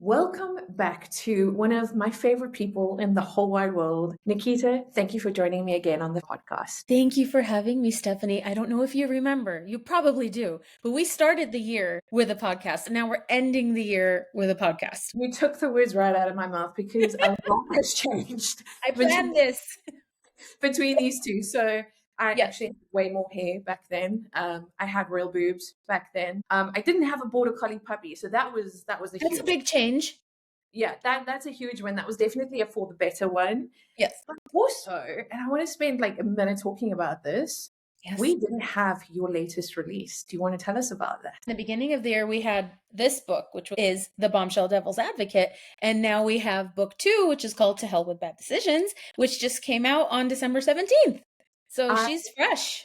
Welcome back to one of my favorite people in the whole wide world. Nikkita, thank you for joining me again on the podcast. Thank you for having me, Stephanie. I don't know if you remember, you probably do, but we started the year with a podcast and now we're ending the year with a podcast. You took the words right out of my mouth because a lot has changed I planned this. between these two. So I Yes. actually had way more hair back then. I had real boobs back then. I didn't have a border collie puppy, so that was a That's huge a big change. yeah, that's a huge win. That was definitely a for the better one. Yes. But also, and I want to spend like a minute talking about this. Yes. We didn't have your latest release. Do you want to tell us about that? In the beginning of the year, we had this book, which is The Bombshell Devil's Advocate. And now we have book 2, which is called To Hell with Bad Decisions, which just came out on December 17th. So she's fresh.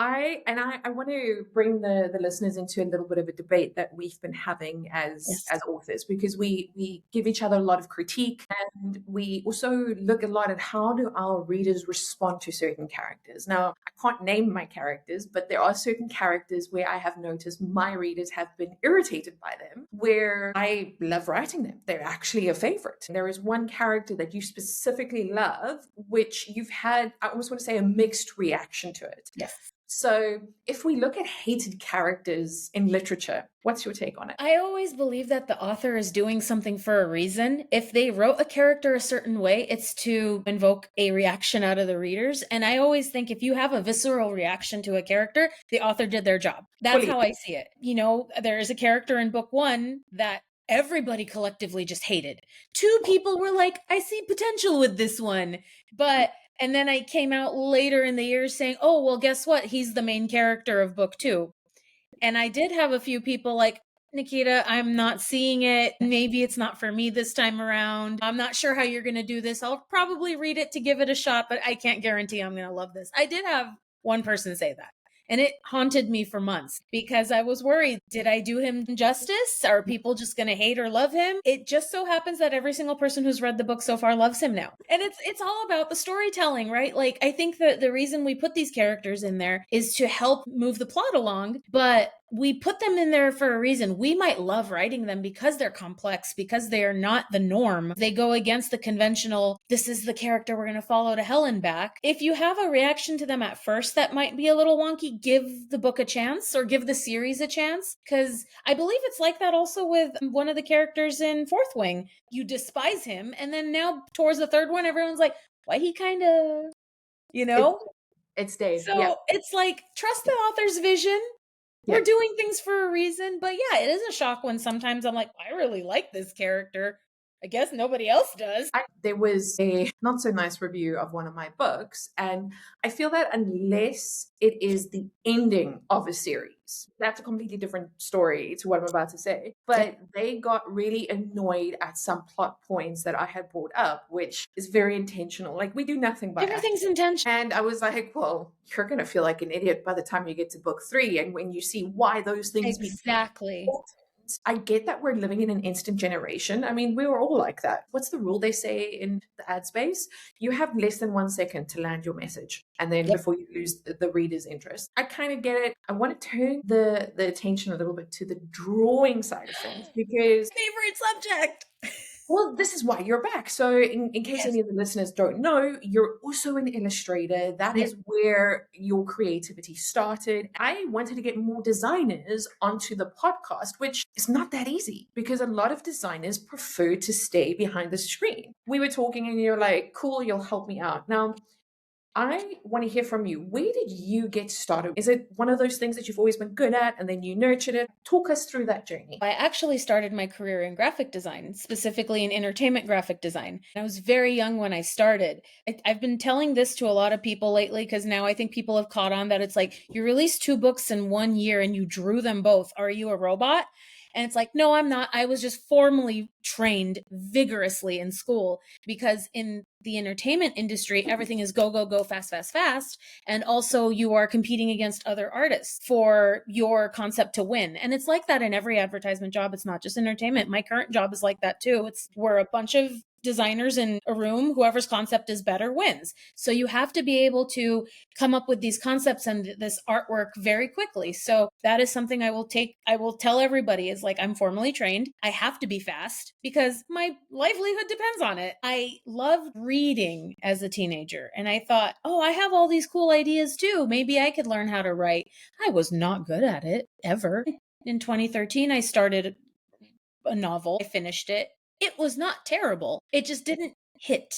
I want to bring the listeners into a little bit of a debate that we've been having as authors, because we give each other a lot of critique, and we also look a lot at how do our readers respond to certain characters. Now, I can't name my characters, but there are certain characters where I have noticed my readers have been irritated by them, where I love writing them. They're actually a favorite. There is one character that you specifically love, which you've had, I almost want to say, a mixed reaction to it. Yes. So if we look at hated characters in literature, what's your take on it? I always believe that the author is doing something for a reason. If they wrote a character a certain way, it's to invoke a reaction out of the readers. And I always think if you have a visceral reaction to a character, the author did their job. That's how I see it. You know, there is a character in book 1 that everybody collectively just hated. 2 people were like, I see potential with this one. And then I came out later in the year saying, oh, well, guess what? He's the main character of book 2. And I did have a few people like, Nikkita, I'm not seeing it. Maybe it's not for me this time around. I'm not sure how you're going to do this. I'll probably read it to give it a shot, but I can't guarantee I'm going to love this. I did have one person say that. And it haunted me for months because I was worried. Did I do him justice? Are people just going to hate or love him? It just so happens that every single person who's read the book so far loves him now. And it's all about the storytelling, right? Like, I think that the reason we put these characters in there is to help move the plot along, but we put them in there for a reason. We might love writing them because they're complex, because they are not the norm. They go against the conventional, this is the character we're going to follow to hell and back. If you have a reaction to them at first that might be a little wonky, give the book a chance or give the series a chance. Because I believe it's like that also with one of the characters in Fourth Wing. You despise him, and then now towards the third one, everyone's like, why he kind of, you know? It's Dave. So it's like, trust the author's vision. We're doing things for a reason, but yeah, it is a shock when sometimes I'm like, I really like this character. I guess nobody else does. There was a not so nice review of one of my books, and I feel that unless it is the ending of a series, that's a completely different story to what I'm about to say. But they got really annoyed at some plot points that I had brought up, which is very intentional. Like, we do nothing by Everything's intentional. And I was like, well, you're going to feel like an idiot by the time you get to book 3. And when you see why those things exactly. I get that we're living in an instant generation. I mean, we were all like that. What's the rule they say in the ad space? You have less than 1 second to land your message, and then before you lose the reader's interest. I kind of get it. I want to turn the attention a little bit to the drawing side of things, because favorite subject. Well, this is why you're back. So in case any of the listeners don't know, you're also an illustrator. That is where your creativity started. I wanted to get more designers onto the podcast, which is not that easy because a lot of designers prefer to stay behind the screen. We were talking and you're like, cool, you'll help me out. Now, I want to hear from you. Where did you get started? Is it one of those things that you've always been good at and then you nurtured it? Talk us through that journey. I actually started my career in graphic design, specifically in entertainment graphic design. I was very young when I started. I've been telling this to a lot of people lately because now I think people have caught on that it's like, you released 2 books in 1 year and you drew them both. Are you a robot? And it's like, no, I'm not. I was just formally trained vigorously in school because in the entertainment industry, everything is go, go, go, fast, fast, fast. And also you are competing against other artists for your concept to win. And it's like that in every advertisement job. It's not just entertainment. My current job is like that too. We're a bunch of designers in a room, whoever's concept is better wins. So you have to be able to come up with these concepts and this artwork very quickly. So that is something I will tell everybody is like, I'm formally trained. I have to be fast because my livelihood depends on it. I loved reading as a teenager and I thought, oh, I have all these cool ideas too. Maybe I could learn how to write. I was not good at it ever. In 2013, I started a novel. I finished it. It was not terrible. It just didn't hit.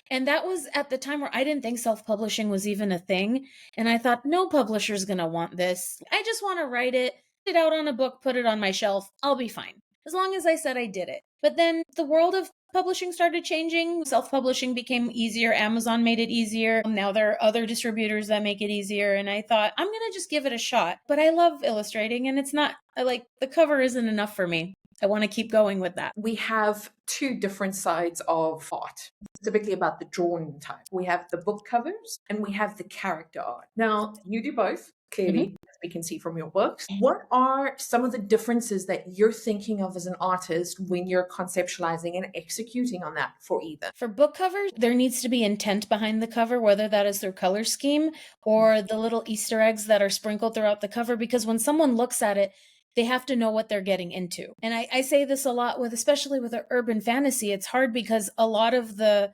And that was at the time where I didn't think self-publishing was even a thing. And I thought, no publisher's going to want this. I just want to write it out on a book, put it on my shelf. I'll be fine. As long as I said I did it. But then the world of publishing started changing. Self-publishing became easier. Amazon made it easier. Now there are other distributors that make it easier. And I thought, I'm going to just give it a shot. But I love illustrating and it's not, I like, the cover isn't enough for me. I want to keep going with that. We have two different sides of art, specifically about the drawn type. We have the book covers and we have the character art. Now, you do both, clearly, as we can see from your books. What are some of the differences that you're thinking of as an artist when you're conceptualizing and executing on that for either? For book covers, there needs to be intent behind the cover, whether that is their color scheme or the little Easter eggs that are sprinkled throughout the cover, because when someone looks at it, they have to know what they're getting into. And I say this a lot with, especially with urban fantasy, it's hard because a lot of the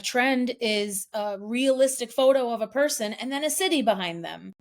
trend is a realistic photo of a person and then a city behind them.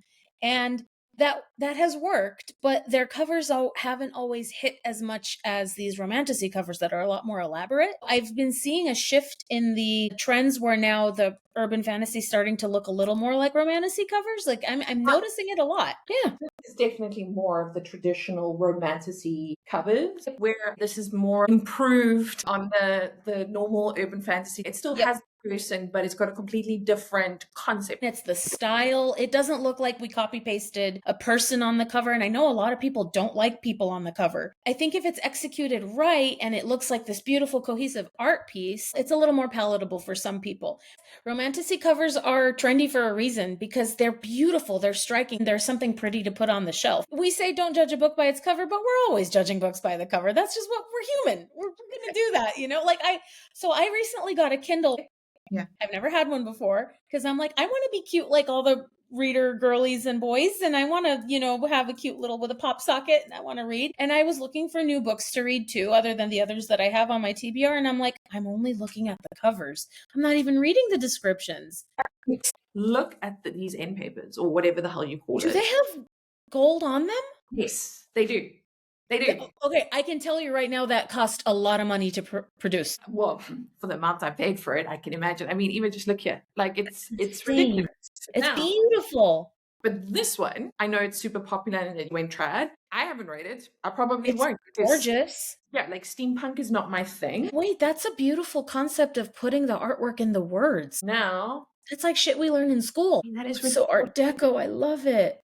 And that has worked, but their covers haven't always hit as much as these romantasy covers that are a lot more elaborate. I've been seeing a shift in the trends where now the urban fantasy is starting to look a little more like romantasy covers. Like I'm noticing it a lot. Yeah. It's definitely more of the traditional romantasy covers, where this is more improved on the normal urban fantasy. It still has person, but it's got a completely different concept. It's the style. It doesn't look like we copy pasted a person on the cover. And I know a lot of people don't like people on the cover. I think if it's executed right and it looks like this beautiful cohesive art piece, it's a little more palatable for some people. Romantasy covers are trendy for a reason because they're beautiful, they're striking, there's something pretty to put on the shelf. We say don't judge a book by its cover, but we're always judging books by the cover. That's just what we're human. We're going to do that, you know? So I recently got a Kindle. Yeah. I've never had one before because I'm like, I want to be cute like all the reader girlies and boys, and I want to, have a cute little with a pop socket, and I want to read. And I was looking for new books to read too, other than the others that I have on my TBR, and I'm like, I'm only looking at the covers. I'm not even reading the descriptions. Look at these end papers or whatever the hell you call it. Do they have gold on them? Yes, they do. They do. Okay, I can tell you right now that cost a lot of money to produce. Well, for the amount I paid for it, I can imagine. I mean, even just look here. Like, it's ridiculous. It's beautiful. But this one, I know it's super popular and it went trad. I haven't read it. I probably won't. Gorgeous. Yeah, like steampunk is not my thing. Wait, that's a beautiful concept of putting the artwork in the words. Now, it's like shit we learn in school. I mean, that is so Art Deco. I love it.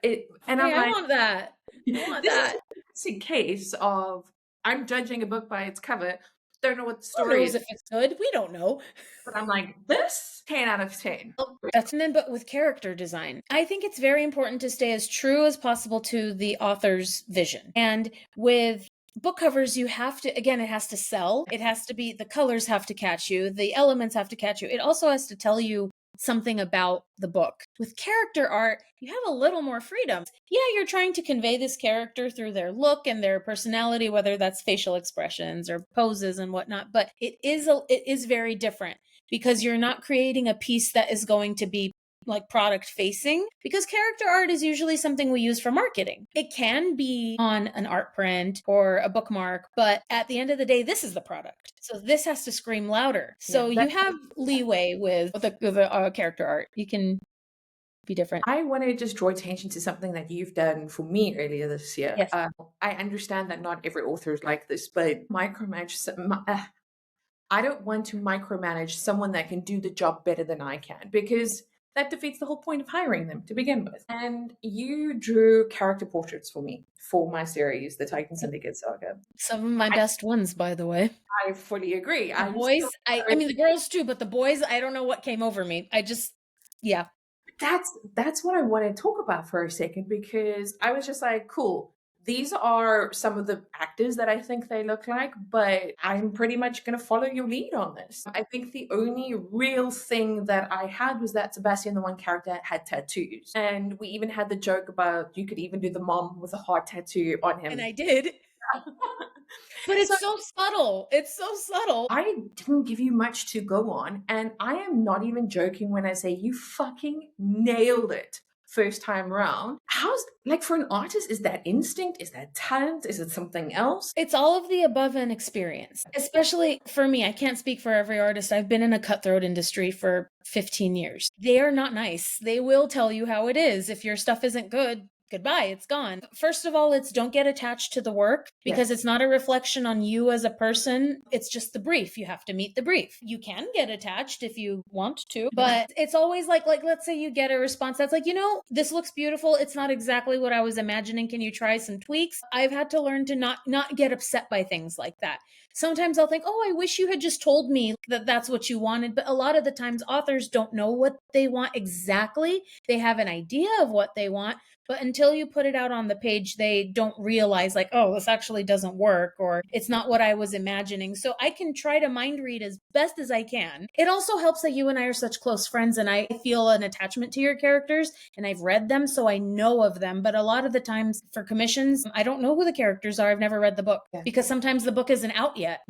I want that. I want that. It's a case of I'm judging a book by its cover. Don't know what the story is. If it's good, we don't know. But I'm like, this 10 out of 10. But with character design, I think it's very important to stay as true as possible to the author's vision. And with book covers, you have to, again, it has to sell. It has to be, the colors have to catch you. The elements have to catch you. It also has to tell you something about the book. With character art, you have a little more freedom. Yeah, you're trying to convey this character through their look and their personality, whether that's facial expressions or poses and whatnot, but it is very different because you're not creating a piece that is going to be like product facing, because character art is usually something we use for marketing. It can be on an art print or a bookmark, but at the end of the day, this is the product. So this has to scream louder. So you have leeway with the character art. You can be different. I want to just draw attention to something that you've done for me earlier this year. Yes. I understand that not every author is like this, but I don't want to micromanage someone that can do the job better than I can, because that defeats the whole point of hiring them to begin with. And you drew character portraits for me for my series, the Titan Syndicate Saga. Some of my best ones, by the way. I fully agree. The boys, I mean, the girls too, but the boys, I don't know what came over me. That's what I want to talk about for a second, because I was just like, cool, these are some of the actors that I think they look like, but I'm pretty much going to follow your lead on this. I think the only real thing that I had was that Sebastian, the one character, had tattoos. And we even had the joke about you could even do the mom with a heart tattoo on him. And I did. But it's so subtle. It's so subtle. I didn't give you much to go on, and I am not even joking when I say you fucking nailed it first time around. How's, like, for an artist, is that instinct? Is that talent? Is it something else? It's all of the above and experience. Especially for me, I can't speak for every artist. I've been in a cutthroat industry for 15 years. They are not nice. They will tell you how it is. If your stuff isn't good, goodbye, it's gone. First of all, it's don't get attached to the work because it's not a reflection on you as a person. It's just the brief. You have to meet the brief. You can get attached if you want to, but it's always like let's say you get a response that's like, this looks beautiful. It's not exactly what I was imagining. Can you try some tweaks? I've had to learn to not get upset by things like that. Sometimes I'll think, oh, I wish you had just told me that that's what you wanted. But a lot of the times authors don't know what they want exactly. They have an idea of what they want, but until you put it out on the page, they don't realize like, oh, this actually doesn't work, or it's not what I was imagining. So I can try to mind read as best as I can. It also helps that you and I are such close friends and I feel an attachment to your characters and I've read them, so I know of them. But a lot of the times for commissions, I don't know who the characters are. I've never read the book because sometimes the book isn't out yet.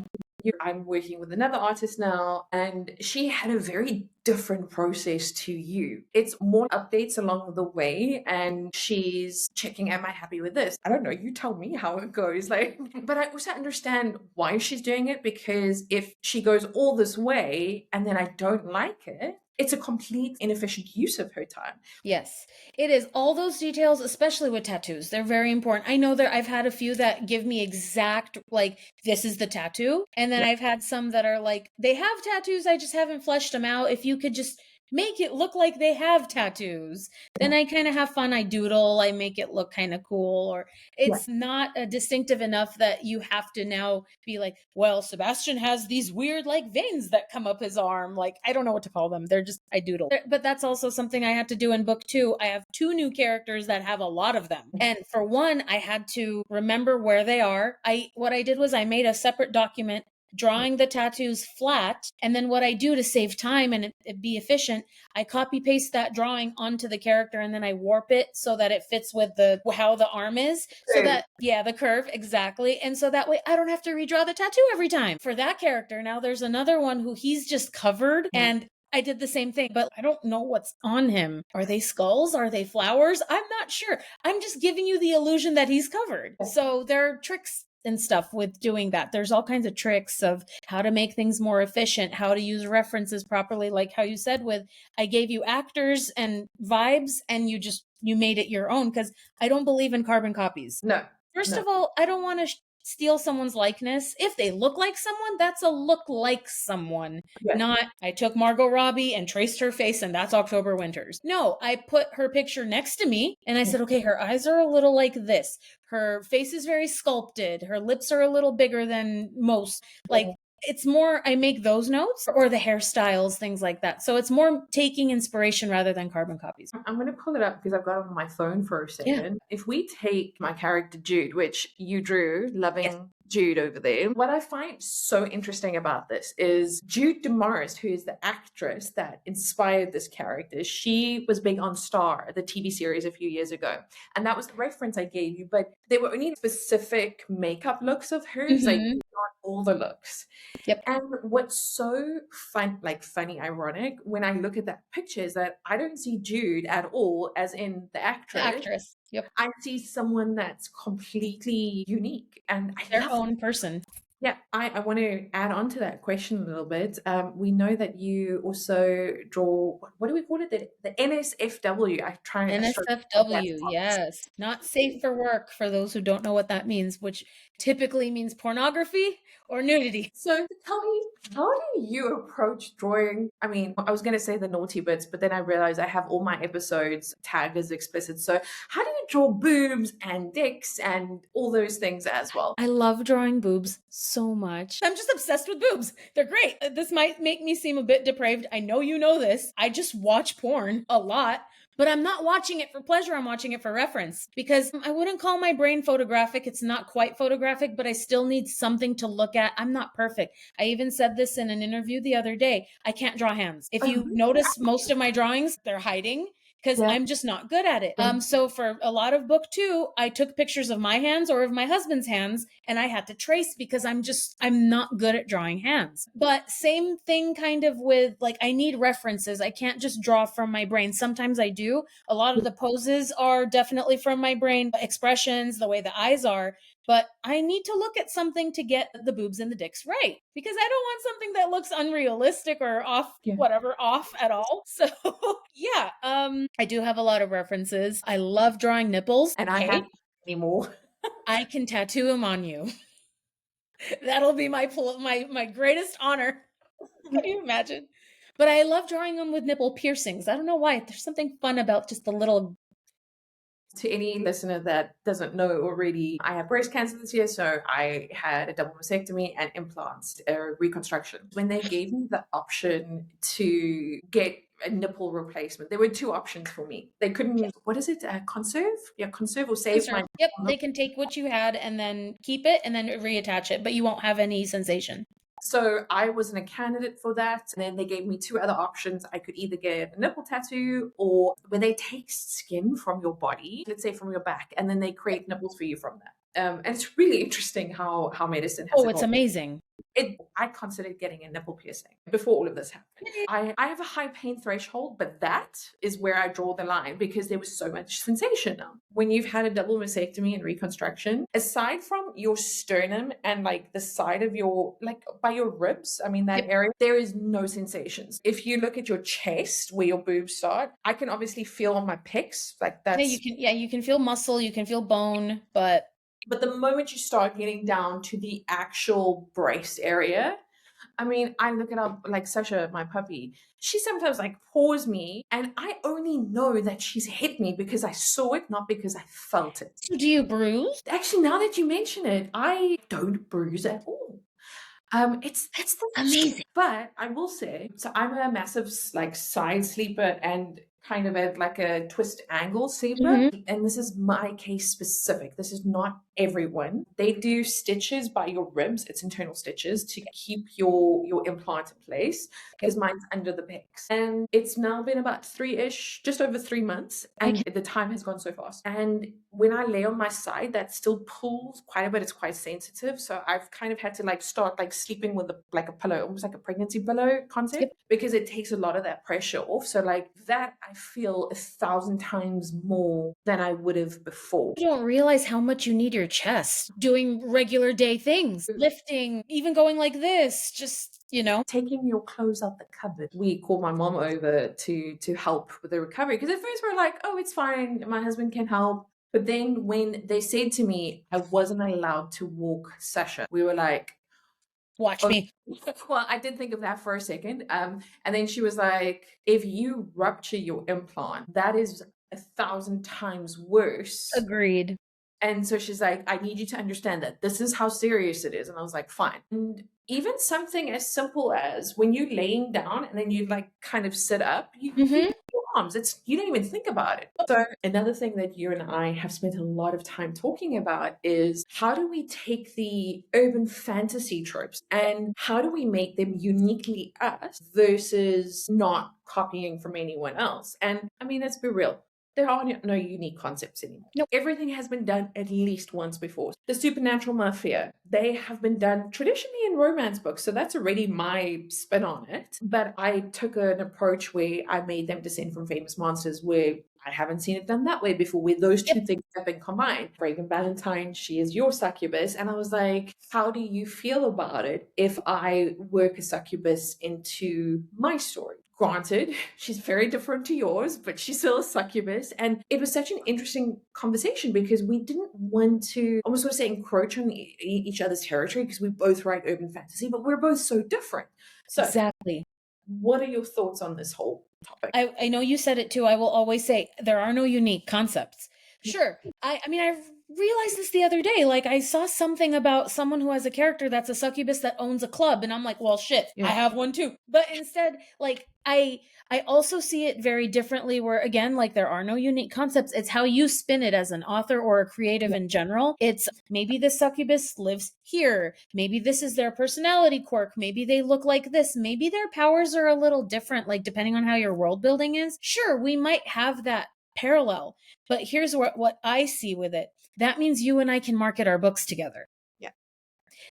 I'm working with another artist now, and she had a very different process to you. It's more updates along the way, and she's checking, am I happy with this? I don't know, you tell me how it goes. But I also understand why she's doing it, because if she goes all this way and then I don't like it, it's a complete inefficient use of her time. Yes, it is. All those details, especially with tattoos, they're very important. I know that I've had a few that give me exact, like, this is the tattoo. And then I've had some that are like, they have tattoos, I just haven't fleshed them out. If you could just make it look like they have tattoos, then I kind of have fun. I doodle, I make it look kind of cool, or it's not distinctive enough that you have to now be like, well, Sebastian has these weird like veins that come up his arm. Like, I don't know what to call them. They're just, I doodle. But that's also something I had to do in book 2. I have 2 new characters that have a lot of them. And for one, I had to remember where they are. What I did was I made a separate document drawing the tattoos flat. And then what I do to save time and it be efficient, I copy paste that drawing onto the character and then I warp it so that it fits with how the arm is. So that, the curve, exactly. And so that way I don't have to redraw the tattoo every time. For that character, now there's another one who he's just covered and I did the same thing, but I don't know what's on him. Are they skulls? Are they flowers? I'm not sure. I'm just giving you the illusion that he's covered. So there are tricks and stuff with doing that. There's all kinds of tricks of how to make things more efficient, how to use references properly, like how you said with, I gave you actors and vibes and you made it your own, because I don't believe in carbon copies. No. First of all, I don't want to steal someone's likeness. If they look like someone, that's a look like someone. Not, I took Margot Robbie and traced her face and that's October Winters. No, I put her picture next to me and I said, okay, her eyes are a little like this. Her face is very sculpted. Her lips are a little bigger than most. Like, it's more, I make those notes, or the hairstyles, things like that. So it's more taking inspiration rather than carbon copies. I'm going to pull it up because I've got it on my phone for a second. Yeah. If we take my character Jude, which you drew, loving Jude over there, what I find so interesting about this is Jude Damaris, who is the actress that inspired this character, she was big on Star, the TV series a few years ago. And that was the reference I gave you, but there were only specific makeup looks of hers, like not all the looks. And what's so funny, ironic, when I look at that picture is that I don't see Jude at all as in the actress. The actress. I see someone that's completely unique and their own person. Yeah, I want to add on to that question a little bit. We know that you also draw, what do we call it? The NSFW. NSFW, yes. Not safe for work, for those who don't know what that means, which typically means pornography or nudity. So tell me, how do you approach drawing? I mean, I was going to say the naughty bits, but then I realized I have all my episodes tagged as explicit. So how do you draw boobs and dicks and all those things as well? I love drawing boobs so much. I'm just obsessed with boobs. They're great. This might make me seem a bit depraved. I know you know this. I just watch porn a lot. but I'm not watching it for pleasure. I'm watching it for reference, because I wouldn't call my brain photographic. It's not quite photographic, but I still need something to look at. I'm not perfect. I even said this in an interview the other day. I can't draw hands. If you notice, most of my drawings, they're hiding because I'm just not good at it. So for a lot of book 2, I took pictures of my hands or of my husband's hands, and I had to trace because I'm not good at drawing hands. But same thing kind of with, like, I need references. I can't just draw from my brain. Sometimes I do. A lot of the poses are definitely from my brain, expressions, the way the eyes are. But I need to look at something to get the boobs and the dicks right, because I don't want something that looks unrealistic or off, whatever, off at all. So yeah, I do have a lot of references. I love drawing nipples. And I have anymore. I can tattoo them on you. That'll be my greatest honor. Can you imagine? But I love drawing them with nipple piercings. I don't know why. There's something fun about just the little. To any listener that doesn't know already, I had breast cancer this year, so I had a double mastectomy and implants, reconstruction. When they gave me the option to get a nipple replacement, there were 2 options for me. They couldn't, what is it, conserve? Yeah, conserve or save my. Yep, they can take what you had and then keep it and then reattach it, but you won't have any sensation. So I wasn't a candidate for that. And then they gave me 2 other options. I could either get a nipple tattoo, or when they take skin from your body, let's say from your back, and then they create nipples for you from that. And it's really interesting how medicine has. Oh, it's amazing. I considered getting a nipple piercing before all of this happened. I have a high pain threshold, but that is where I draw the line, because there was so much sensation now. When you've had a double mastectomy and reconstruction, aside from your sternum and like the side of your, like by your ribs, I mean, that area, there is no sensations. If you look at your chest where your boobs start, I can obviously feel on my pecs, like that's. You can feel muscle, you can feel bone, but the moment you start getting down to the actual breast area, I mean, I look it up, like Sasha, my puppy, she sometimes like paws me, and I only know that she's hit me because I saw it, not because I felt it. So do you bruise? Actually, now that you mention it, I don't bruise at all. It's amazing. But I will say, so I'm a massive like side sleeper and kind of like a twist angle sleeper. And this is my case specific. This is not everyone. They do stitches by your ribs. It's internal stitches to keep your implant in place, because mine's under the pecs. And it's now been about 3-ish, just over 3 months. And the time has gone so fast. And when I lay on my side, that still pulls quite a bit. It's quite sensitive. So I've kind of had to like start like sleeping with like a pillow, almost like a pregnancy pillow concept, because it takes a lot of that pressure off. So like that, I feel 1,000 times more than I would have before. You don't realize how much you need your chest doing regular day things, lifting, even going like this, just, taking your clothes out the cupboard. We called my mom over to help with the recovery, because at first we were like, oh, it's fine, my husband can help. But then when they said to me I wasn't allowed to walk Sasha, we were like, watch me. Well, I did think of that for a second. And then she was like, if you rupture your implant, that is 1,000 times worse. Agreed. And so she's like, I need you to understand that this is how serious it is. And I was like, fine. And even something as simple as when you're laying down and then you like kind of sit up, you feel your arms. You don't even think about it. So another thing that you and I have spent a lot of time talking about is, how do we take the urban fantasy tropes and how do we make them uniquely us versus not copying from anyone else? And I mean, let's be real. There are no unique concepts anymore. Nope. Everything has been done at least once before. The supernatural mafia, they have been done traditionally in romance books, so that's already my spin on it. But I took an approach where I made them descend from famous monsters, where I haven't seen it done that way before, where those 2 things have been combined. Reagan Valentine, she is your succubus. And I was like, how do you feel about it if I work a succubus into my story? Granted, she's very different to yours, but she's still a succubus. And it was such an interesting conversation, because we didn't want to almost sort of say encroach on each other's territory, because we both write urban fantasy, but we're both so different. So exactly. What are your thoughts on this whole topic? I know you said it too. I will always say there are no unique concepts. Sure. I mean, I realized this the other day. Like, I saw something about someone who has a character that's a succubus that owns a club. And I'm like, well, shit, I have one too. But instead, like, I also see it very differently where, again, like there are no unique concepts. It's how you spin it as an author or a creative in general. It's maybe the succubus lives here. Maybe this is their personality quirk. Maybe they look like this. Maybe their powers are a little different, like depending on how your world building is. Sure, we might have that parallel, but here's what I see with it. That means you and I can market our books together. Yeah.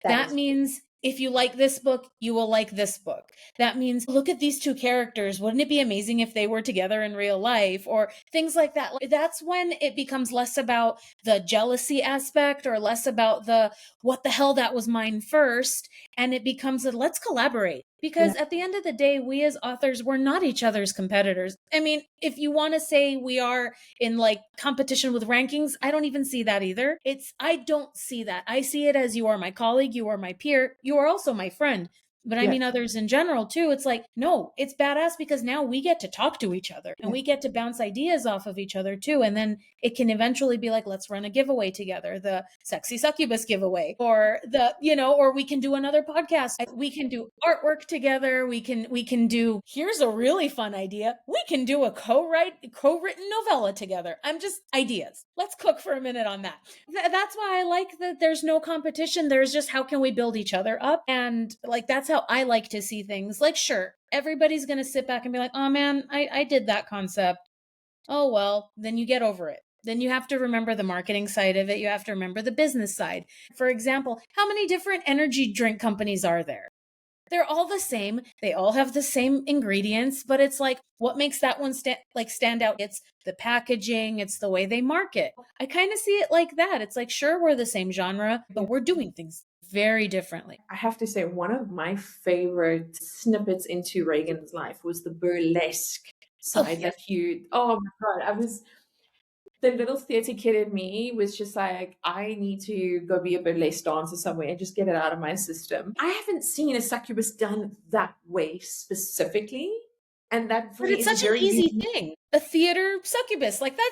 That means if you like this book, you will like this book. That means look at these two characters. Wouldn't it be amazing if they were together in real life or things like that? That's when it becomes less about the jealousy aspect or less about the what the hell, that was mine first. And it becomes a let's collaborate. Because at the end of the day, we as authors, we're not each other's competitors. I mean, if you want to say we are in like competition with rankings, I don't even see that either. I don't see that. I see it as you are my colleague, you are my peer, you are also my friend. But I mean, others in general too. It's like, no, it's badass because now we get to talk to each other and we get to bounce ideas off of each other too. And then it can eventually be like, let's run a giveaway together, the sexy succubus giveaway, or or we can do another podcast. We can do artwork together. We can do, here's a really fun idea. We can do a co-written novella together. I'm just ideas. Let's cook for a minute on that. That's why I like that there's no competition. There's just how can we build each other up? And like, that's how I like to see things. Like, sure, everybody's going to sit back and be like, oh man, I did that concept. Oh, well, then you get over it. Then you have to remember the marketing side of it. You have to remember the business side. For example, how many different energy drink companies are there? They're all the same. They all have the same ingredients, but it's like, what makes that one stand out? It's the packaging. It's the way they market. I kind of see it like that. It's like, sure, we're the same genre, but we're doing things very differently. I have to say, one of my favorite snippets into Reagan's life was the burlesque side that oh my God, the little theater kid in me was just like, I need to go be a burlesque dancer somewhere and just get it out of my system. I haven't seen a succubus done that way specifically. And that for But me it's is a such an very easy unique thing. A theater succubus. Like that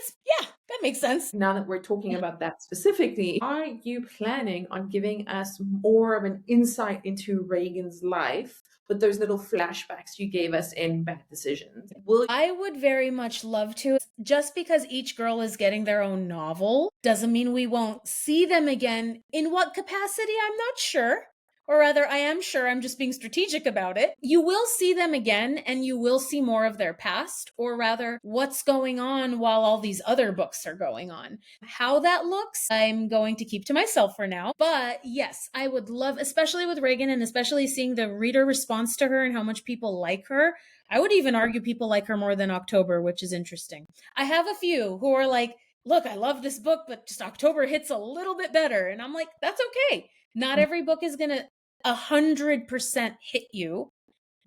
makes sense. Now that we're talking about that specifically, are you planning on giving us more of an insight into Reagan's life with those little flashbacks you gave us in Bad Decisions? I would very much love to. Just because each girl is getting their own novel doesn't mean we won't see them again. In what capacity, I'm not sure. Or rather, I am sure, I'm just being strategic about it. You will see them again and you will see more of their past, or rather, what's going on while all these other books are going on. How that looks, I'm going to keep to myself for now. But yes, I would love, especially with Reagan and especially seeing the reader response to her and how much people like her. I would even argue people like her more than October, which is interesting. I have a few who are like, look, I love this book, but just October hits a little bit better. And I'm like, that's okay. Not every book is going to 100% hit you,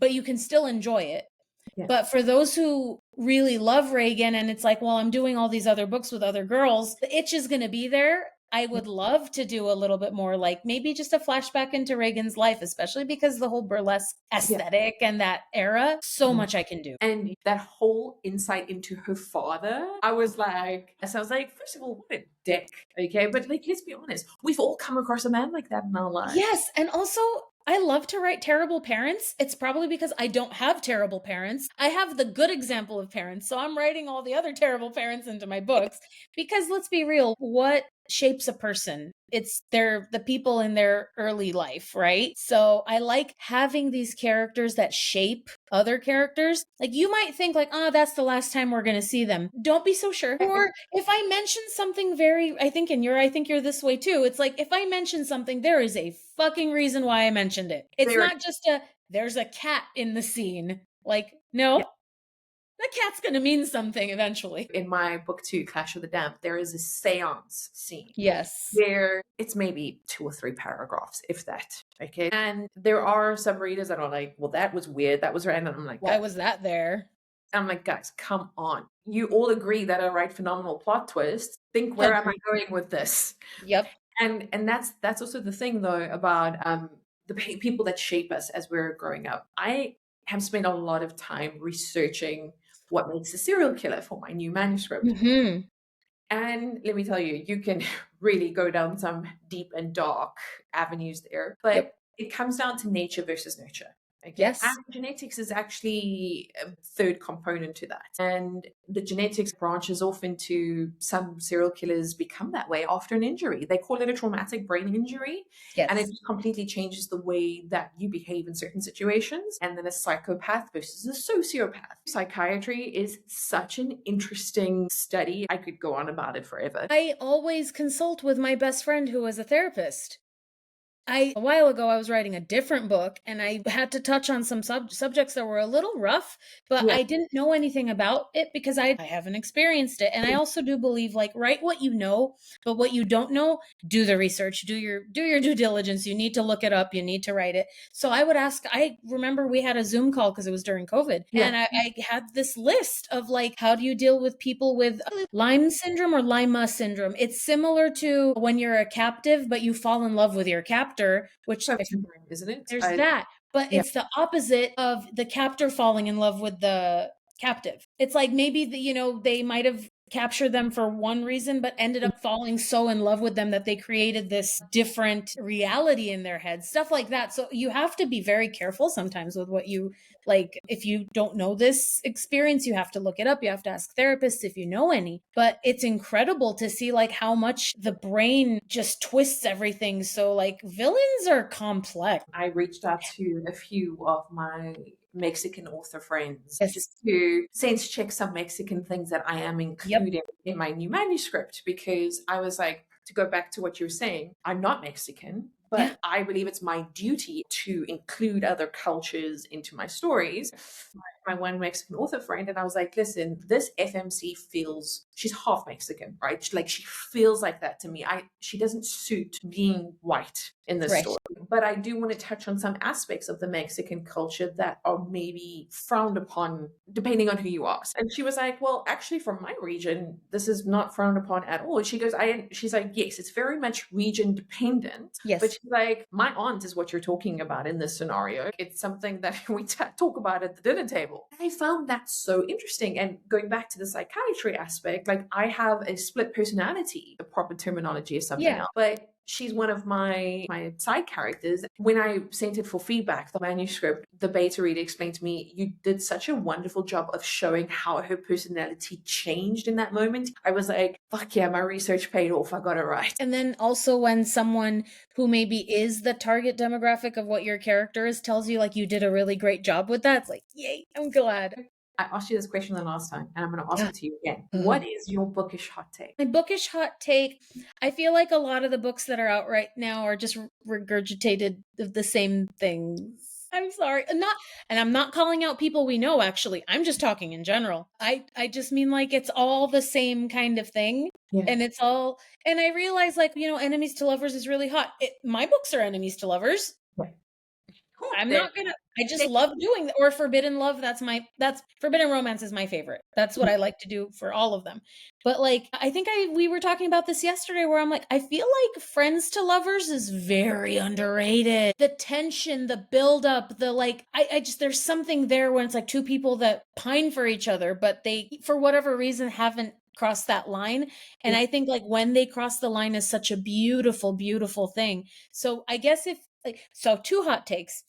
but you can still enjoy it. Yeah. But for those who really love Reagan and it's like, well, I'm doing all these other books with other girls, the itch is going to be there. I would love to do a little bit more, like maybe just a flashback into Reagan's life, especially because the whole burlesque aesthetic and that era, so much I can do. And that whole insight into her father, I was like, first of all, what a dick, okay? But like, let's be honest, we've all come across a man like that in our lives. Yes, and also, I love to write terrible parents. It's probably because I don't have terrible parents. I have the good example of parents, so I'm writing all the other terrible parents into my books. Because let's be real, what shapes a person? It's the people in their early life, right? So I like having these characters that shape other characters. Like you might think like, oh, that's the last time we're going to see them. Don't be so sure. Or if I mention something I think you're this way too. It's like, if I mention something, there is a fucking reason why I mentioned it. It's not just there's a cat in the scene. Like, no. Yeah. That cat's going to mean something eventually. In my book 2, Clash of the Damp, there is a seance scene. Yes. Where it's maybe 2 or 3 paragraphs, if that. Okay. And there are some readers that are like, well, that was weird. That was random. I'm like, why was that there? I'm like, guys, come on. You all agree that I write phenomenal plot twists. Think, where am I going with this? Yep. And that's also the thing, though, about the people that shape us as we're growing up. I have spent a lot of time researching what makes a serial killer for my new manuscript. Mm-hmm. And let me tell you, you can really go down some deep and dark avenues there. But it comes down to nature versus nurture. Okay. Yes. And genetics is actually a third component to that. And the genetics branches off into some serial killers become that way after an injury. They call it a traumatic brain injury. And it Yes. just completely changes the way that you behave in certain situations. And then a psychopath versus a sociopath. Psychiatry is such an interesting study. I could go on about it forever. I always consult with my best friend who is a therapist. A while ago, I was writing a different book and I had to touch on some subjects that were a little rough, but Yeah. I didn't know anything about it because I haven't experienced it. And I also do believe like write what you know, but what you don't know, do the research, do your due diligence. You need to look it up, you need to write it. So I would ask, I remember we had a Zoom call because it was during COVID. Yeah. And I had this list of like, how do you deal with people with Lyme syndrome or Lima syndrome? It's similar to when you're a captive, but you fall in love with your captor, which Trope syndrome, isn't it? there's that. But Yeah. it's the opposite of the captor falling in love with the captive. It's like maybe they might have captured them for one reason, but ended up falling so in love with them that they created this different reality in their head, stuff like that. So you have to be very careful sometimes with what you like. If you don't know this experience, you have to look it up. You have to ask therapists if you know any. But it's incredible to see like how much the brain just twists everything. So like villains are complex. I reached out to a few of my Mexican author friends Yes. just to sense check some Mexican things that I am Yep. including in my new manuscript, because I was like, to go back to what you were saying, I'm not Mexican, Yeah. but I believe it's my duty to include other cultures into my stories. My one Mexican author friend, and I was like, listen, this FMC feels, she's half Mexican, right? She feels like that to me. She doesn't suit being white in this Right. story. But I do want to touch on some aspects of the Mexican culture that are maybe frowned upon depending on who you ask. And she was like, well, actually from my region, this is not frowned upon at all. She goes, she's like, yes, it's very much region dependent. Yes. But she's like, my aunt is what you're talking about in this scenario. It's something that we talk about at the dinner table. And I found that so interesting. And going back to the psychiatry aspect, like I have a split personality. The proper terminology is something else. But she's one of my side characters. When I sent it for feedback, the manuscript, the beta reader explained to me, you did such a wonderful job of showing how her personality changed in that moment. I was like, fuck yeah, my research paid off. I got it right. And then also when someone who maybe is the target demographic of what your character is tells you like you did a really great job with that, it's like, yay, I'm glad. I asked you this question the last time, and I'm going to ask it to you again. Uh-huh. What is your bookish hot take? My bookish hot take, I feel like a lot of the books that are out right now are just regurgitated of the same things. I'm sorry. And I'm not calling out people we know, actually. I'm just talking in general. I just mean like it's all the same kind of thing. Yeah. And it's all, and I realize like, enemies to lovers is really hot. My books are enemies to lovers. Yeah. Cool. I'm not gonna, I just love doing, or forbidden love. That's forbidden romance is my favorite. That's what I like to do for all of them. But like, I think we were talking about this yesterday where I'm like, I feel like friends to lovers is very underrated. The tension, the buildup, the like, I just, there's something there when it's like two people that pine for each other, but they, for whatever reason, haven't crossed that line. And I think like when they cross the line is such a beautiful, beautiful thing. So I guess so two hot takes.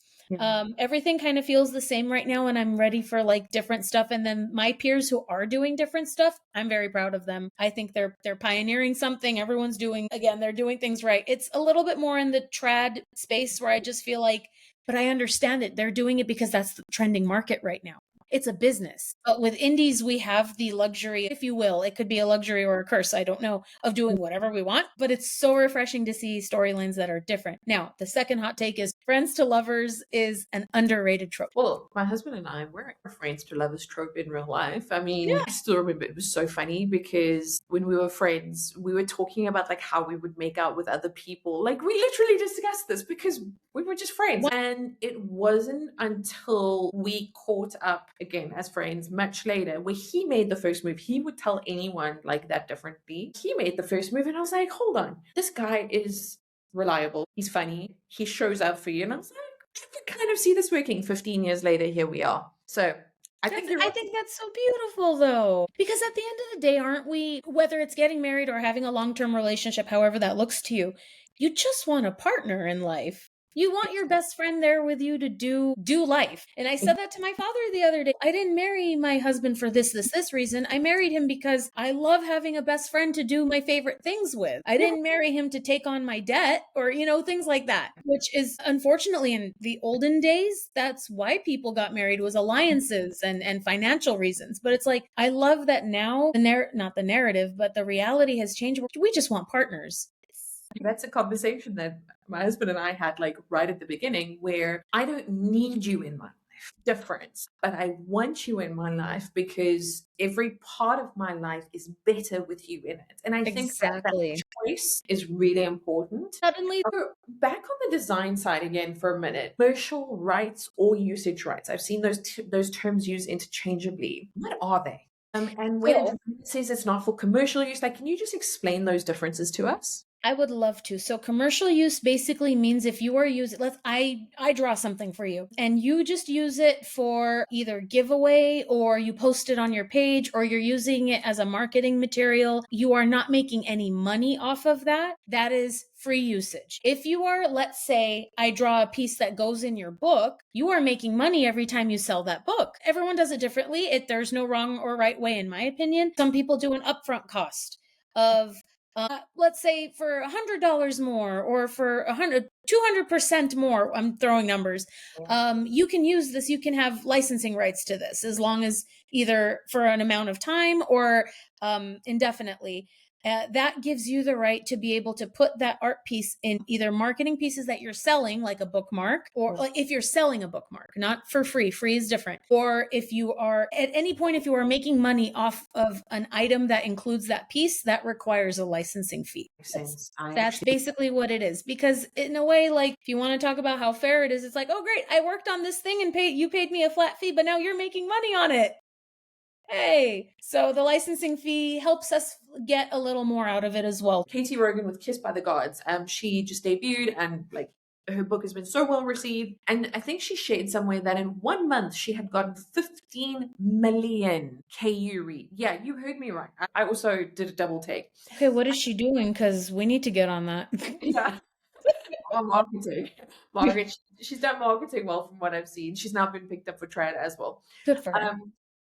Everything kind of feels the same right now and I'm ready for like different stuff. And then my peers who are doing different stuff, I'm very proud of them. I think they're pioneering something. Everyone's doing, again, they're doing things right. It's a little bit more in the trad space where I just feel like, but I understand it. They're doing it because that's the trending market right now. It's a business. But with indies, we have the luxury, if you will, it could be a luxury or a curse, I don't know, of doing whatever we want. But it's so refreshing to see storylines that are different. Now, the second hot take is friends to lovers is an underrated trope. Well, my husband and I were friends to lovers trope in real life. I mean, I still remember it was so funny because when we were friends, we were talking about like how we would make out with other people. Like we literally discussed this because we were just friends. And it wasn't until we caught up again as friends much later where he made the first move. He would tell anyone like that differently. He made the first move and I was like, hold on, this guy is reliable. He's funny. He shows up for you. And I was like, I can kind of see this working. 15 years later, here we are. So I think that's so beautiful though, because at the end of the day, aren't we, whether it's getting married or having a long-term relationship, however that looks to you, you just want a partner in life. You want your best friend there with you to do life. And I said that to my father the other day. I didn't marry my husband for this reason. I married him because I love having a best friend to do my favorite things with. I didn't marry him to take on my debt or, things like that, which is unfortunately in the olden days, that's why people got married, was alliances and financial reasons. But it's like, I love that now not the narrative, but the reality has changed. We just want partners. That's a conversation that my husband and I had like right at the beginning, where I don't need you in my life. Difference, but I want you in my life because every part of my life is better with you in it. And I think that choice is really important. Suddenly, back on the design side again for a minute, commercial rights or usage rights. I've seen those terms used interchangeably. What are they? And when it says it's not for commercial use, like, can you just explain those differences to us? I would love to. So commercial use basically means if you are using, I draw something for you and you just use it for either giveaway or you post it on your page or you're using it as a marketing material. You are not making any money off of that. That is free usage. If you are, let's say, I draw a piece that goes in your book, you are making money every time you sell that book. Everyone does it differently. There's no wrong or right way, in my opinion. Some people do an upfront cost of let's say for $100 more or for 200% more, I'm throwing numbers. You can use this, you can have licensing rights to this as long as either for an amount of time or indefinitely. That gives you the right to be able to put that art piece in either marketing pieces that you're selling, like a bookmark, or like if you're selling a bookmark, not for free. Free is different. Or if you are at any point, if you are making money off of an item that includes that piece, that requires a licensing fee. That's basically what it is. Because in a way, like if you want to talk about how fair it is, it's like, oh great, I worked on this thing and you paid me a flat fee, but now you're making money on it. Hey, so the licensing fee helps us get a little more out of it as well. Katie Rogan with Kissed by the Gods, she just debuted and like her book has been so well received. And I think she shared somewhere that in 1 month she had gotten 15 million KU read. Yeah, you heard me right. I also did a double take. Okay, what is she doing? Because we need to get on that. Yeah. Marketing. She's done marketing well from what I've seen. She's now been picked up for trad as well. Good for her.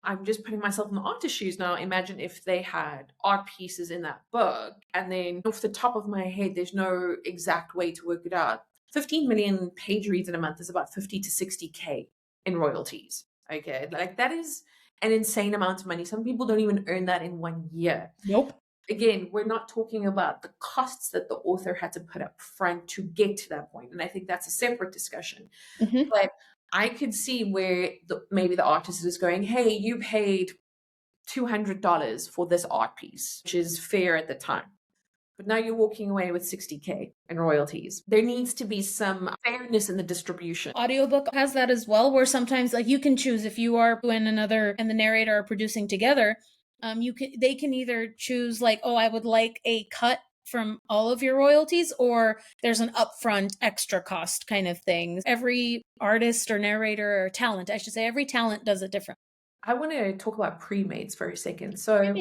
I'm just putting myself in the artist's shoes now. Imagine if they had art pieces in that book, and then off the top of my head, there's no exact way to work it out. 15 million page reads in a month is about 50 to 60K in royalties. Okay, like that is an insane amount of money. Some people don't even earn that in 1 year. Nope. Again, we're not talking about the costs that the author had to put up front to get to that point. And I think that's a separate discussion. Mm-hmm. But I could see where maybe the artist is going, hey, you paid $200 for this art piece, which is fair at the time. But now you're walking away with 60K in royalties. There needs to be some fairness in the distribution. Audiobook has that as well, where sometimes like you can choose if you are and the narrator are producing together. They can either choose like, oh, I would like a cut from all of your royalties, or there's an upfront extra cost kind of thing. Every artist or narrator or talent, I should say, every talent does it different. I want to talk about pre-mades for a second. So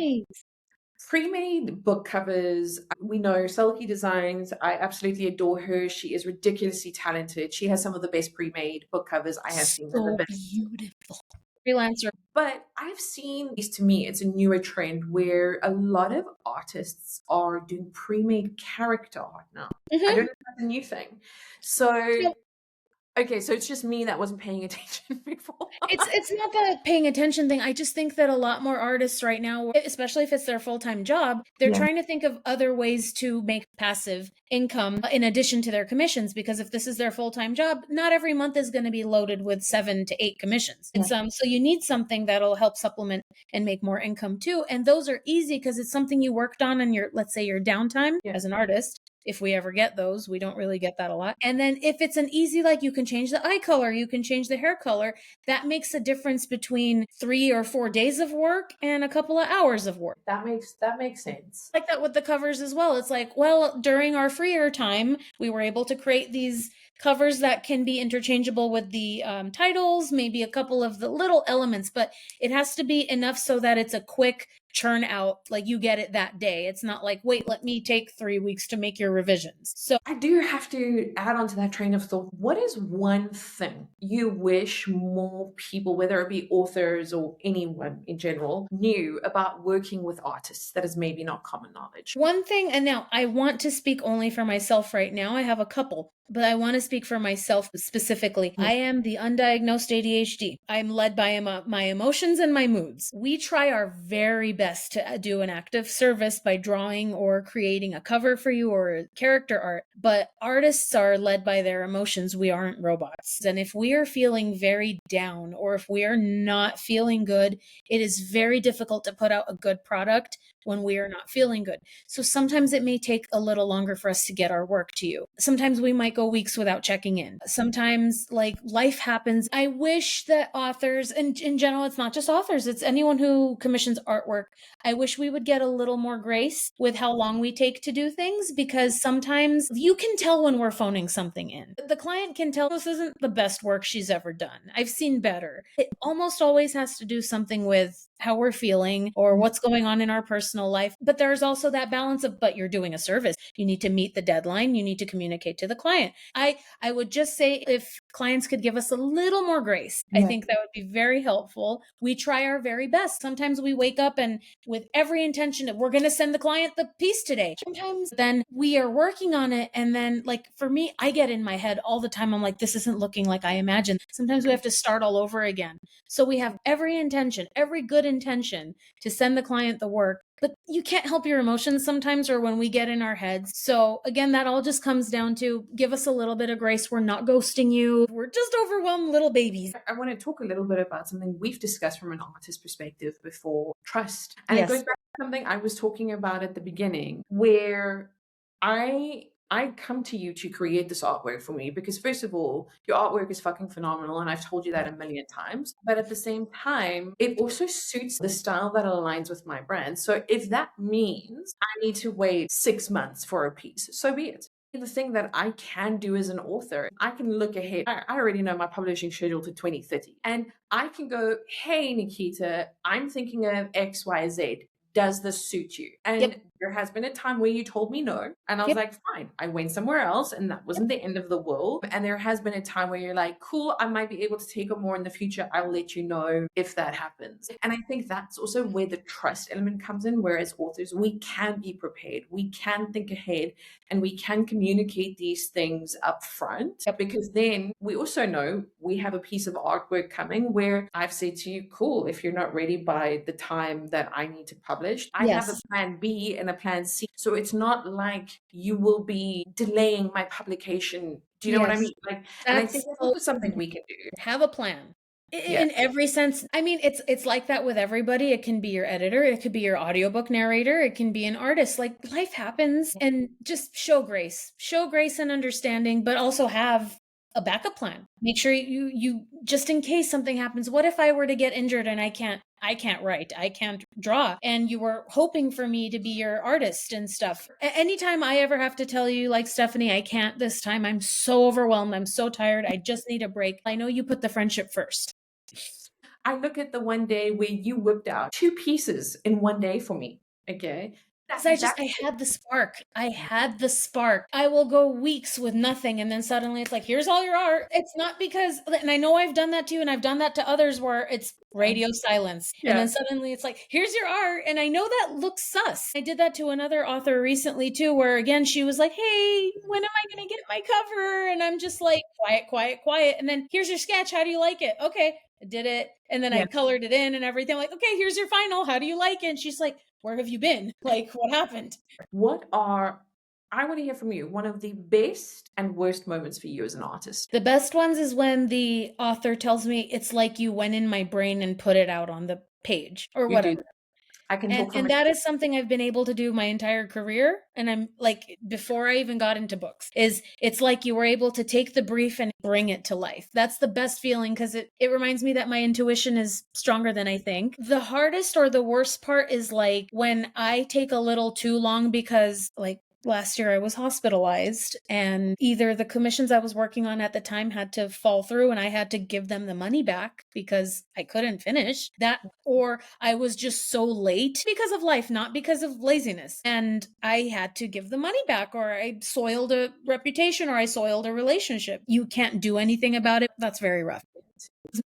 pre-made book covers, we know Selkie Designs. I absolutely adore her. She is ridiculously talented. She has some of the best pre-made book covers I have seen. So beautiful. Freelancer. But I've seen, at least to me, it's a newer trend where a lot of artists are doing pre-made character art now. Mm-hmm. I don't know if that's a new thing. So, okay, so it's just me that wasn't paying attention before. It's not the paying attention thing. I just think that a lot more artists right now, especially if it's their full-time job, they're trying to think of other ways to make passive income in addition to their commissions, because if this is their full-time job, not every month is going to be loaded with 7 to 8 commissions. It's so you need something that'll help supplement and make more income too. And those are easy because it's something you worked on in your, let's say, your downtime as an artist. If we ever get those, we don't really get that a lot. And then if it's an easy, like you can change the eye color, you can change the hair color, that makes a difference between 3 or 4 days of work and a couple of hours of work. That makes sense. Like that with the covers as well. It's like, well, during our freer time, we were able to create these covers that can be interchangeable with the titles, maybe a couple of the little elements, but it has to be enough so that it's a quick churn out, like you get it that day. It's not like, wait, let me take 3 weeks to make your revisions. So I do have to add on to that train of thought. What is one thing you wish more people, whether it be authors or anyone in general, knew about working with artists that is maybe not common knowledge? one thing, and now I want to speak only for myself right now. I have a couple, but I want to speak for myself specifically. I am the undiagnosed ADHD. I'm led by my emotions and my moods. We try our very best to do an act of service by drawing or creating a cover for you or character art, but artists are led by their emotions. We aren't robots. And if we are feeling very down or if we are not feeling good, it is very difficult to put out a good product when we are not feeling good. So sometimes it may take a little longer for us to get our work to you. Sometimes we might go weeks without checking in. Sometimes like life happens. I wish that authors, and in general, it's not just authors, it's anyone who commissions artwork. I wish we would get a little more grace with how long we take to do things, because sometimes you can tell when we're phoning something in. The client can tell this isn't the best work she's ever done. I've seen better. It almost always has to do something with how we're feeling or what's going on in our personal life. But there's also that balance of, but you're doing a service. You need to meet the deadline. You need to communicate to the client. I would just say if clients could give us a little more grace, I think that would be very helpful. We try our very best. Sometimes we wake up and with every intention of we're going to send the client the piece today. Sometimes then we are working on it. And then like for me, I get in my head all the time. I'm like, this isn't looking like I imagined. Sometimes we have to start all over again. So we have every intention, every good intention to send the client the work, but you can't help your emotions sometimes or when we get in our heads. So again, that all just comes down to give us a little bit of grace. We're not ghosting you. We're just overwhelmed little babies. I want to talk a little bit about something we've discussed from an artist perspective before, trust. And it goes back to something I was talking about at the beginning, where I come to you to create this artwork for me because, first of all, your artwork is fucking phenomenal, and I've told you that a million times. But at the same time, it also suits the style that aligns with my brand. So if that means I need to wait 6 months for a piece, so be it. The thing that I can do as an author, I can look ahead. I already know my publishing schedule to 2030. And I can go, hey, Nikkita, I'm thinking of XYZ. Does this suit you? And there has been a time where you told me no. And I was like, fine. I went somewhere else and that wasn't the end of the world. And there has been a time where you're like, cool, I might be able to take on more in the future. I'll let you know if that happens. And I think that's also where the trust element comes in. Whereas authors, we can be prepared. We can think ahead and we can communicate these things up front, because then we also know we have a piece of artwork coming where I've said to you, cool, if you're not ready by the time that I need to publish, I have a plan B and a plan C. So it's not like you will be delaying my publication. Do you know what I mean? Like, and I think that's also something we can do. Have a plan. In every sense. I mean, it's like that with everybody. It can be your editor, it could be your audiobook narrator, it can be an artist. Like life happens, and just show grace and understanding, but also have a backup plan. Make sure you just in case something happens. What if I were to get injured and I can't write, I can't draw, and you were hoping for me to be your artist and stuff. Anytime I ever have to tell you, like, Stephanie, I can't this time, I'm so overwhelmed, I'm so tired, I just need a break, I know you put the friendship first. I look at the one day where you whipped out 2 pieces in one day for me. Okay. I had the spark. I will go weeks with nothing, and then suddenly it's like, here's all your art. It's not because, and I know I've done that to you, and I've done that to others where it's radio silence. And then suddenly it's like, here's your art. And I know that looks sus. I did that to another author recently too, where again, she was like, hey, when am I going to get my cover? And I'm just like, quiet. And then here's your sketch. How do you like it? Okay. I did it. And then I colored it in and everything. I'm like, okay, here's your final. How do you like it? And she's like, where have you been? Like, what happened? I want to hear from you, one of the best and worst moments for you as an artist. The best ones is when the author tells me it's like you went in my brain and put it out on the page or whatever. I can talk and that is something I've been able to do my entire career. And I'm like, before I even got into books, it's like you were able to take the brief and bring it to life. That's the best feeling, because it reminds me that my intuition is stronger than I think. The hardest or the worst part is like when I take a little too long because like last year I was hospitalized, and either the commissions I was working on at the time had to fall through and I had to give them the money back because I couldn't finish that, or I was just so late because of life, not because of laziness. And I had to give the money back, or I soiled a reputation, or I soiled a relationship. You can't do anything about it. That's very rough.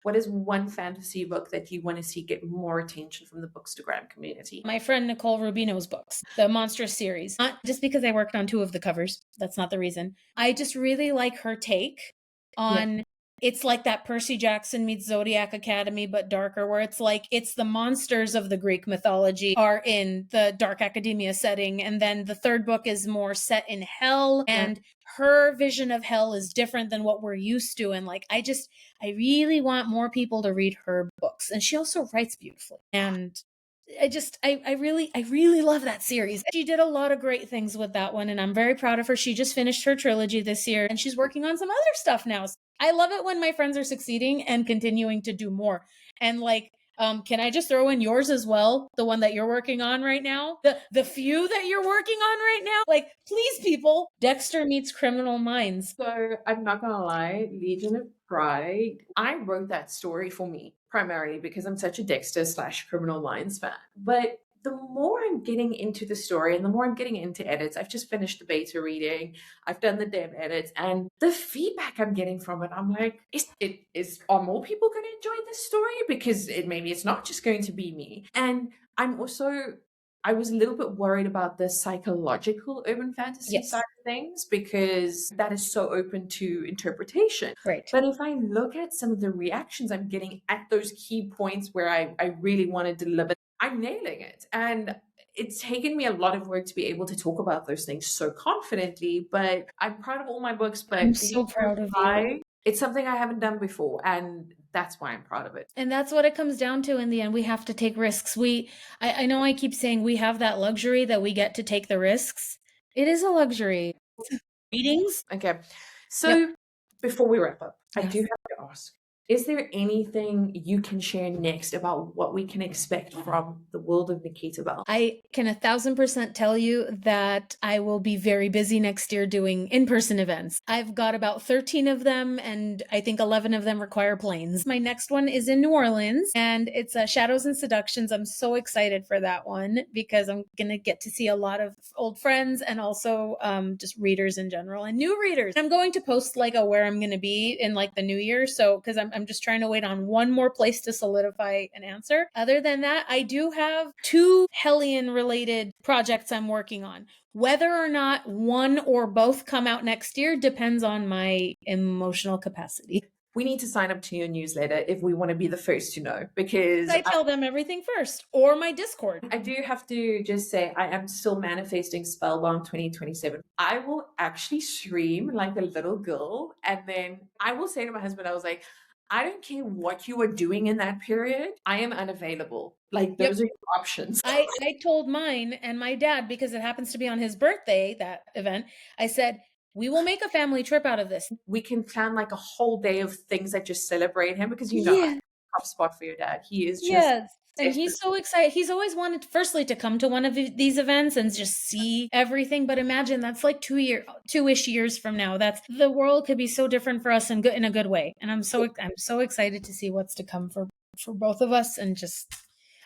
What is one fantasy book that you want to see get more attention from the Bookstagram community? My friend Nicole Rubino's books, the Monstrous series. Not just because I worked on 2 of the covers. That's not the reason. I just really like her take on it's like that Percy Jackson meets Zodiac Academy, but darker, where it's like it's the monsters of the Greek mythology are in the dark academia setting. And then the 3rd book is more set in hell, and her vision of hell is different than what we're used to. And like, I really want more people to read her books. And she also writes beautifully. And I really love that series. She did a lot of great things with that one, and I'm very proud of her. She just finished her trilogy this year, and she's working on some other stuff now. I love it when my friends are succeeding and continuing to do more. And like, can I just throw in yours as well? The one that you're working on right now? The few that you're working on right now? Like, please, people, Dexter meets Criminal Minds. So I'm not gonna lie, Legion of Pride, I wrote that story for me, primarily because I'm such a Dexter/Criminal Minds fan. But the more I'm getting into the story and the more I'm getting into edits, I've just finished the beta reading, I've done the dev edits, and the feedback I'm getting from it, I'm like, are more people going to enjoy this story? Because maybe it's not just going to be me. And I was a little bit worried about the psychological urban fantasy side of things, because that is so open to interpretation. Right. But if I look at some of the reactions I'm getting at those key points where I really want to deliver, I'm nailing it. And it's taken me a lot of work to be able to talk about those things so confidently, but I'm proud of all my books. But I'm so proud of you. It's something I haven't done before, and that's why I'm proud of it. And that's what it comes down to in the end. We have to take risks. I know I keep saying we have that luxury that we get to take the risks. It is a luxury. Readings? Okay. So before we wrap up, I do have to ask, is there anything you can share next about what we can expect from the world of Nikkita Bell? I can 1000% tell you that I will be very busy next year doing in-person events. I've got about 13 of them, and I think 11 of them require planes. My next one is in New Orleans, and it's Shadows and Seductions. I'm so excited for that one because I'm going to get to see a lot of old friends and also just readers in general and new readers. I'm going to post like where I'm going to be in like the new year. So, because I'm just trying to wait on one more place to solidify an answer. Other than that, I do have 2 Hellion related projects I'm working on. Whether or not one or both come out next year depends on my emotional capacity. We need to sign up to your newsletter if we want to be the first to know, because I tell them everything first, or my Discord. I do have to just say I am still manifesting Spellbound 2027. I will actually stream like a little girl, and then I will say to my husband, I was like, I don't care what you are doing in that period. I am unavailable. Like, those are your options. I told mine and my dad, because it happens to be on his birthday, that event, I said, we will make a family trip out of this. We can plan like a whole day of things that just celebrate him, because you know, top spot for your dad. He is just and he's so excited. He's always wanted, firstly, to come to one of these events and just see everything. But imagine that's like 2-ish years from now. That's the world could be so different for us in a good way. And I'm so excited to see what's to come for both of us. And just,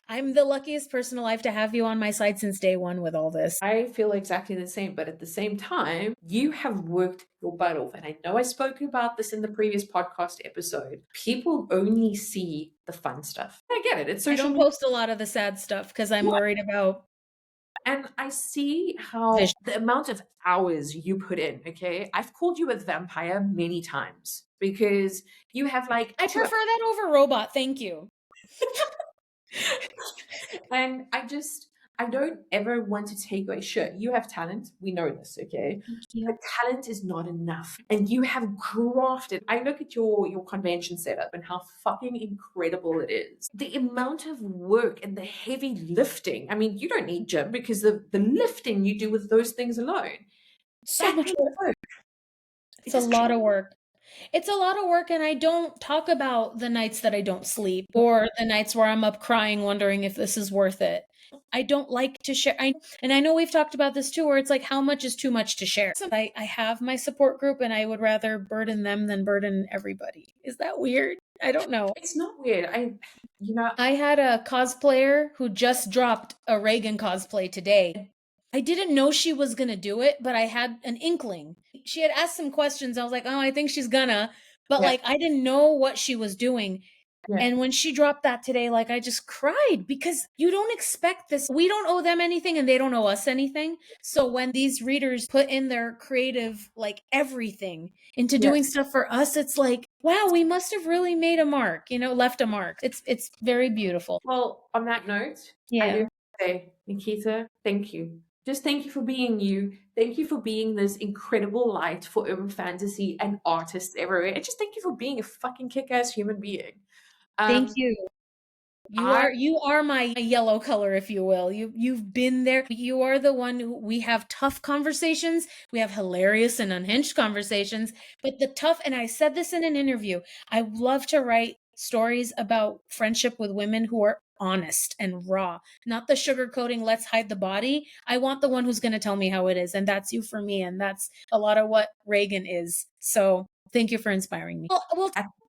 I'm the luckiest person alive to have you on my side since day one with all this. I feel exactly the same, but at the same time, you have worked your butt off. And I know I spoke about this in the previous podcast episode. People only see the fun stuff. I get it. It's social I don't post a lot of the sad stuff because I'm worried about. And I see how the amount of hours you put in, okay? I've called you a vampire many times because you have like... I prefer that over robot, thank you. And I don't ever want to take away, sure, you have talent, we know this, okay? But talent is not enough. And you have crafted, I look at your convention setup and how fucking incredible it is. The amount of work and the heavy lifting, I mean, you don't need gym because the lifting you do with those things alone. So much work. It's a lot of work. It's a lot of work, and I don't talk about the nights that I don't sleep or the nights where I'm up crying wondering if this is worth it. I don't like to share. And I know we've talked about this too, where it's like, how much is too much to share? So I have my support group, and I would rather burden them than burden everybody. Is that weird? I don't know. It's not weird. You know, I had a cosplayer who just dropped a Reagan cosplay today. I didn't know she was going to do it, but I had an inkling. She had asked some questions. I was like, oh, I think she's gonna. But yeah, like, I didn't know what she was doing. yeah, And when she dropped that today, like, I just cried because you don't expect this. We don't owe them anything and they don't owe us anything. So when these readers put in their creative, like everything into yeah. doing stuff for us, it's like, wow, we must have really made a mark, left a mark. It's very beautiful. Well, on that note, I do Yeah. have to say, Nikkita, thank you. Just thank you for being you. Thank you for being this incredible light for urban fantasy and artists everywhere. And just thank you for being a fucking kick-ass human being. Thank Um, you. I You are my yellow color, if you will. You've been there. You are the one who we have tough conversations. We have hilarious and unhinged conversations. But the tough, and I said this in an interview, I love to write stories about friendship with women who are honest and raw, not the sugarcoating, let's hide the body. I want the one who's going to tell me how it is. And that's you for me. And that's a lot of what Reagan is. So thank you for inspiring me. Well,